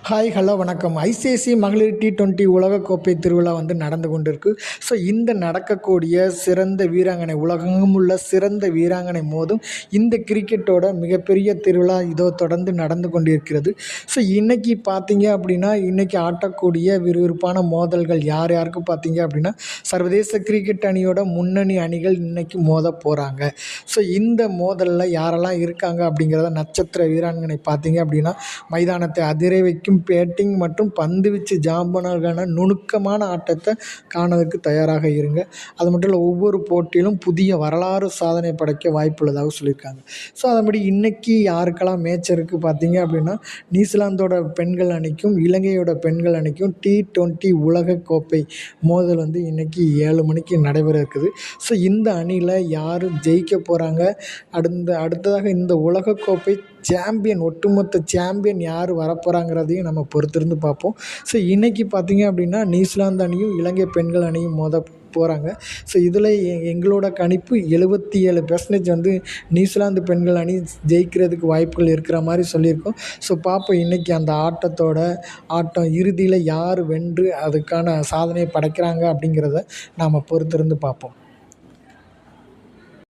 Hi hello வணக்கம். ICICI மகளிர் T20 உலகக்கோப்பை திருவிழா வந்து நடந்து கொண்டிருக்கு. ஸோ இந்த நடக்கக்கூடிய சிறந்த வீராங்கனை உலகெங்கும் உள்ள சிறந்த வீராங்கனை மோதும் இந்த கிரிக்கெட்டோட மிகப்பெரிய திருவிழா இதோ தொடர்ந்து நடந்து கொண்டிருக்கிறது. ஸோ இன்னைக்கு பார்த்தீங்க அப்படின்னா, இன்னைக்கு ஆட்டக்கூடிய விறுவிறுப்பான மோதல்கள் யார் யாருக்கு பார்த்தீங்க அப்படின்னா, சர்வதேச கிரிக்கெட் அணியோட முன்னணி அணிகள் இன்னைக்கு மோத போகிறாங்க. ஸோ இந்த மோதலில் யாரெல்லாம் இருக்காங்க அப்படிங்கிறத நட்சத்திர வீராங்கனை பார்த்தீங்க அப்படின்னா, மைதானத்தை அதிர வைக்கும் பேட்டிங் மற்றும் பந்துவீச்சு ஜாம்பவான்களுக்கான நுணுக்கமான ஆட்டத்தை காணதுக்கு தயாராக இருங்க. அது மட்டும் இல்லை, ஒவ்வொரு போட்டியிலும் புதிய வரலாறு சாதனை படைக்க வாய்ப்புள்ளதாக சொல்லியிருக்காங்க. ஸோ அதன்படி இன்னைக்கு யாருக்கெல்லாம் மேட்ச் இருக்குது பார்த்தீங்க அப்படின்னா, நியூசிலாந்தோட பெண்கள் அணிக்கும் இலங்கையோட பெண்கள் அணிக்கும் T20 உலகக்கோப்பை மோதல் வந்து இன்னைக்கு 7 மணிக்கு நடைபெற இருக்குது. ஸோ இந்த அணியில் யார் ஜெயிக்க போகிறாங்க, அடுத்ததாக இந்த உலகக்கோப்பை சாம்பியன் ஒட்டுமொத்த சாம்பியன் யார் வரப்போகிறாங்கிறதையும் நம்ம பொறுத்திருந்து பார்ப்போம். ஸோ இன்றைக்கி பார்த்தீங்க அப்படின்னா, நியூசிலாந்து அணியும் இலங்கை பெண்கள் அணியும் மோத போகிறாங்க. ஸோ இதில் எங்களோட கணிப்பு 77% வந்து நியூசிலாந்து பெண்கள் அணி ஜெயிக்கிறதுக்கு வாய்ப்புகள் இருக்கிற மாதிரி சொல்லியிருக்கோம். ஸோ பார்ப்போம் இன்றைக்கி அந்த ஆட்டம் இறுதியில் யார் வென்று அதுக்கான சாதனையை படைக்கிறாங்க அப்படிங்கிறத நாம் பொறுத்திருந்து பார்ப்போம்.